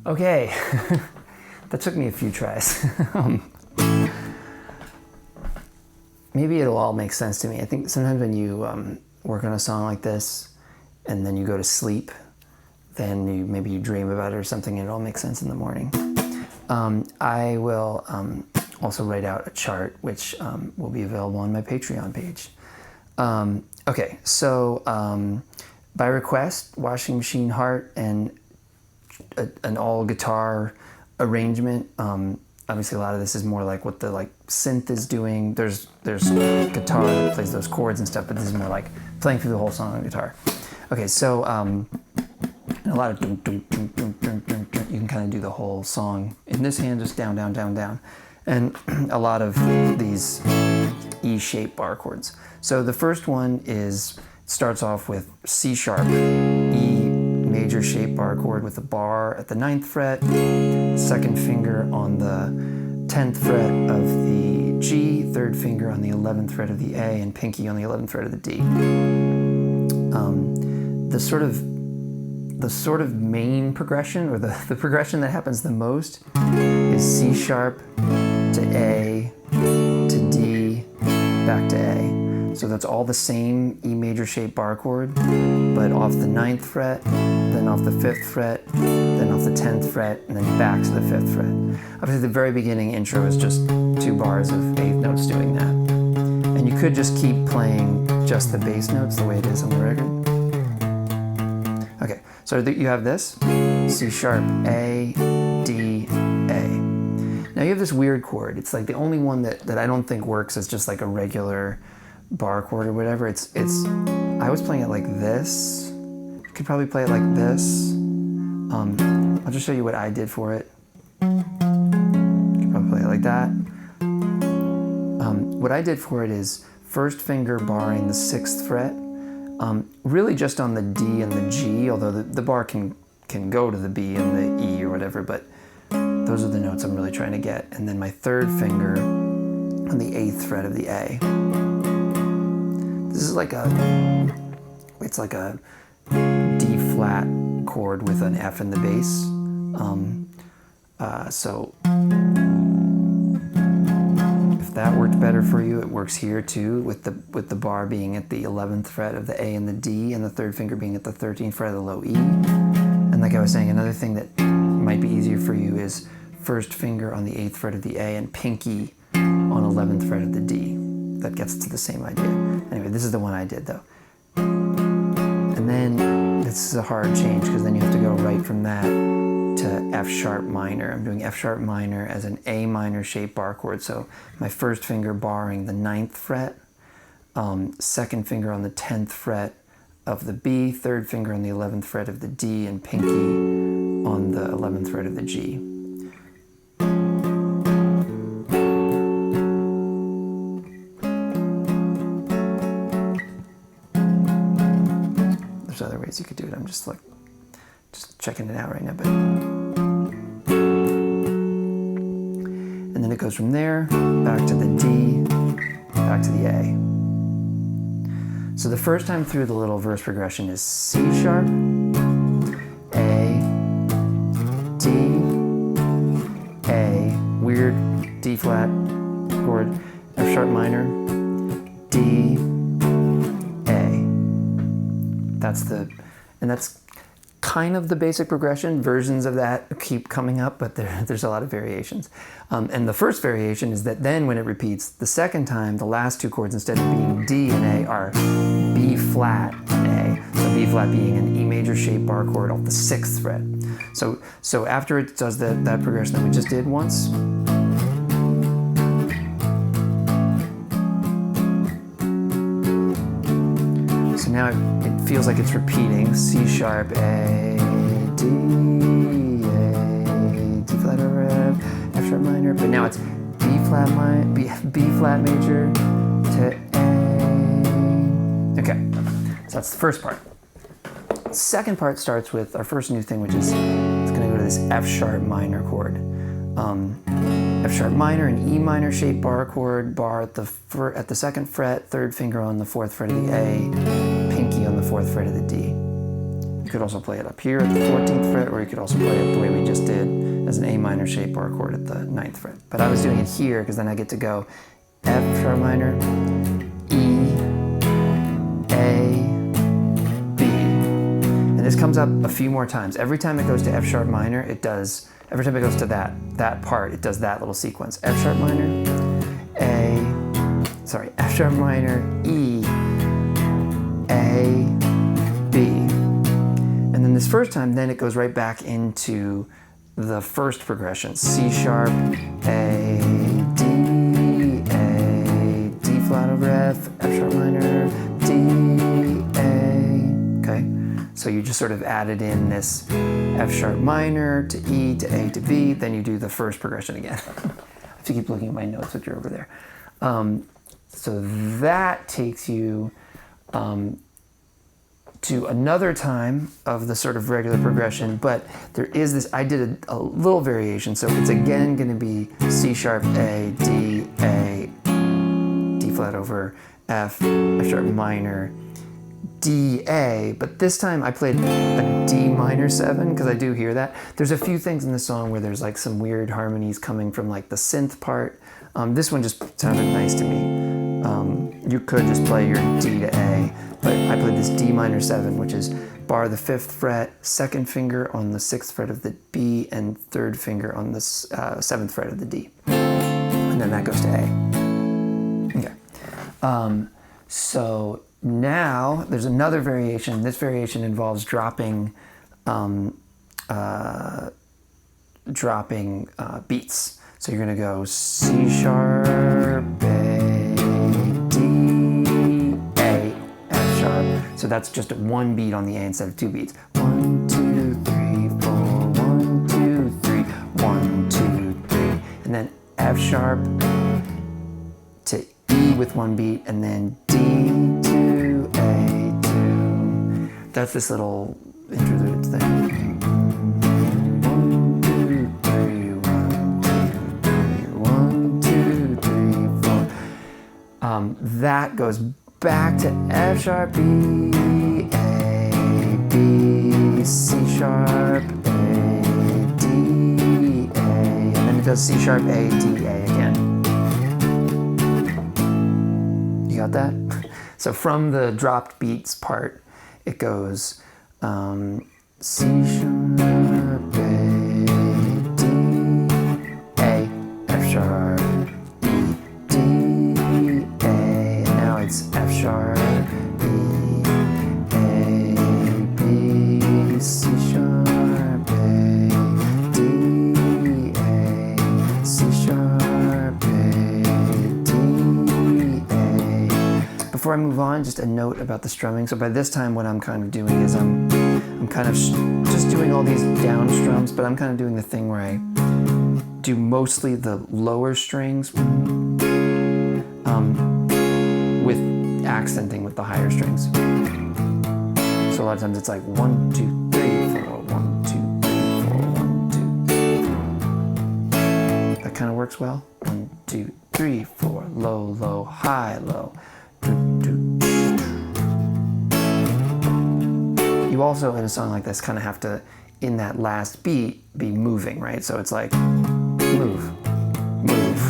Okay, that took me a few tries. Maybe it'll all make sense to me. I think sometimes when you work on a song like this and then you go to sleep, then maybe you dream about it or something and it all makes sense in the morning. I will also write out a chart which will be available on my Patreon page. Okay, so by request, Washing Machine Heart and an all guitar arrangement. Obviously a lot of this is more like what the synth is doing. There's guitar that plays those chords and stuff, but this is more like playing through the whole song on guitar. Okay, so a lot of dum, dum, dum, dum, dum, dum, dum. You can kind of do the whole song in this hand, just down, down, down, down, and a lot of these E-shaped bar chords. So the first one starts off with C sharp, E major shape bar chord with a bar at the 9th fret, second finger on the 10th fret of the G, third finger on the 11th fret of the A, and pinky on the 11th fret of the D. The sort of main progression, or the progression that happens the most, is C sharp to A to D back to A. So that's all the same E major shape bar chord, but off the 9th fret, then off the 5th fret, then off the 10th fret, and then back to the 5th fret. Obviously the very beginning intro is just 2 bars of 8th notes doing that. And you could just keep playing just the bass notes the way it is on the record. Okay, so you have this, C sharp, A, D, A. Now you have this weird chord. It's like the only one that I don't think works as just like a regular bar chord or whatever. I was playing it like this. You could probably play it like this. I'll just show you what I did for it. You could probably play it like that. What I did for it is first finger barring the 6th fret, really just on the D and the G, although the bar can go to the B and the E or whatever, but those are the notes I'm really trying to get. And then my third finger on the 8th fret of the A. This is like it's like a D flat chord with an F in the bass. So if that worked better for you, it works here too, with the bar being at the 11th fret of the A and the D, and the third finger being at the 13th fret of the low E. And like I was saying, another thing that might be easier for you is first finger on the 8th fret of the A and pinky on 11th fret of the D. That gets to the same idea. Anyway, this is the one I did though. And then the this is a hard change because then you have to go right from that to F sharp minor. I'm doing F sharp minor as an A minor shaped bar chord. So my first finger barring the 9th fret, second finger on the 10th fret of the B, third finger on the 11th fret of the D, and pinky on the 11th fret of the G. There's other ways you could do it. I'm just checking it out right now. But and then it goes from there back to the D, back to the A. So the first time through the little verse progression is C sharp, A, D, A, weird D flat chord, F sharp minor, D, A. That's kind of the basic progression. Versions of that keep coming up, but there's a lot of variations. And the first variation is that then when it repeats the second time, the last two chords, instead of being D and A, are B flat and A. So B flat being an E major shaped bar chord off the 6th fret. So after it does that progression that we just did once, so now it feels like it's repeating C sharp, A, D, flat over F, F sharp minor, but now it's B flat major to A. Okay, so that's the first part. The second part starts with our first new thing, which is it's going to go to this F sharp minor chord. F sharp minor, an E minor shaped bar chord, bar at the 2nd fret, third finger on the 4th fret of the A, pinky on the 4th fret of the D. You could also play it up here at the 14th fret, or you could also play it the way we just did as an A minor shaped bar chord at the 9th fret. But I was doing it here because then I get to go F sharp minor, E, A, B. And this comes up a few more times. Every time it goes to F sharp minor, every time it goes to that part, it does that little sequence. F sharp minor, F sharp minor, E, A, B. And then this first time, then it goes right back into the first progression. C sharp, A, D flat over F, F sharp minor, D, A. Okay? So you just sort of added in this F sharp minor to E to A to B, then you do the first progression again. I have to keep looking at my notes which are over there. So that takes you to another time of the sort of regular progression, but there is this, I did a little variation, so it's again going to be C sharp, A, D flat over F, F sharp minor, D, A, but this time I played a D minor 7 because I do hear that. There's a few things in the song where there's like some weird harmonies coming from like the synth part. This one just sounded nice to me. You could just play your D to A, but I played this D minor 7, which is bar the 5th fret, second finger on the 6th fret of the B, and third finger on the 7th fret of the D. And then that goes to A. Okay. So now there's another variation. This variation involves dropping beats. So you're going to go C sharp, A, D, A, F sharp. So that's just one beat on the A instead of two beats. 1, 2, 3, 4, 1, 2, 3, 1, 2, 3. And then F sharp to E with one beat, and then D to A to. That's this little interlude thing. 1, 2, 3, 1, 2, 3, 4. That goes back to F sharp, B, A, B, C sharp, A, D, A, and then it does C sharp, A, D, A again. You got that? So from the dropped beats part, it goes C sharp, A, D, A, F sharp, B, D, A, and now it's F sharp, B, A, B, before I move on, just a note about the strumming. So by this time, what I'm kind of doing is I'm kind of just doing all these down strums, but I'm kind of doing the thing where I do mostly the lower strings with accenting with the higher strings. So a lot of times it's like 1, 2, 3, 4, 1, 2, 3, 4, 1, 2. That kind of works well. 1, 2, 3, 4, low, low, high, low. You also, in a song like this, kind of have to, in that last beat, be moving, right? So it's like move, move,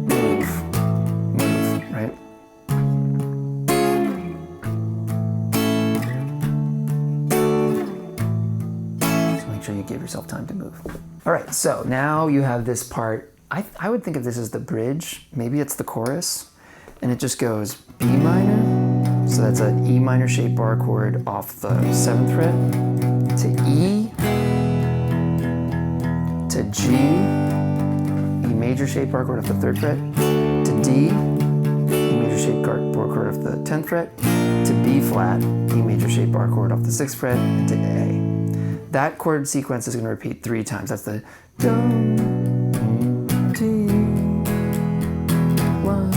move, move, right? So make sure you give yourself time to move. All right, so now you have this part. I would think of this as the bridge. Maybe it's the chorus. And it just goes B minor. So that's an E minor shaped bar chord off the 7th fret, to E, to G, E major shaped bar chord off the 3rd fret, to D, E major shaped bar chord off the 10th fret, to B flat, E major shaped bar chord off the 6th fret, to A. That chord sequence is going to repeat 3 times. That's the do, T, 1.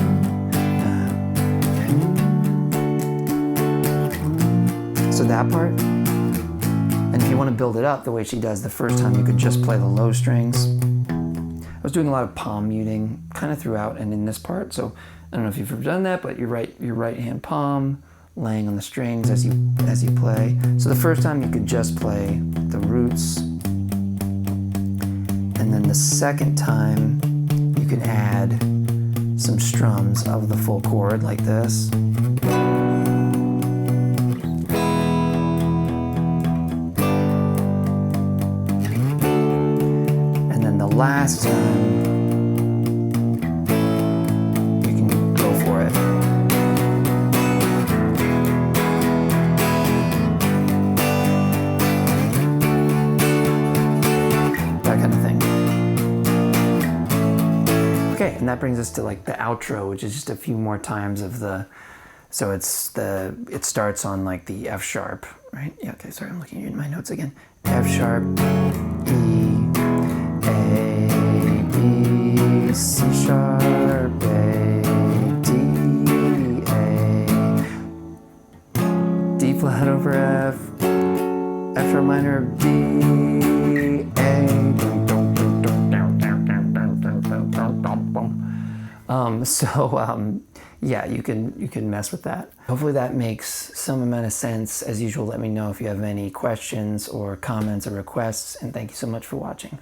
So that part, and if you want to build it up the way she does the first time, you could just play the low strings. I was doing a lot of palm muting kind of throughout and in this part, so I don't know if you've ever done that, but your right hand palm laying on the strings as you play. So the first time you could just play the roots, and then the second time you can add some strums of the full chord like this. Last time, you can go for it. That kind of thing. Okay, and that brings us to like the outro, which is just a few more times of the, so it starts on like the F sharp, right? Yeah, okay, sorry, I'm looking at my notes again. F sharp, E, A, B, C sharp, A, D, A, D flat over F, F sharp minor, D, A, yeah, you can mess with that. Hopefully that makes some amount of sense. As usual, let me know if you have any questions or comments or requests, and thank you so much for watching.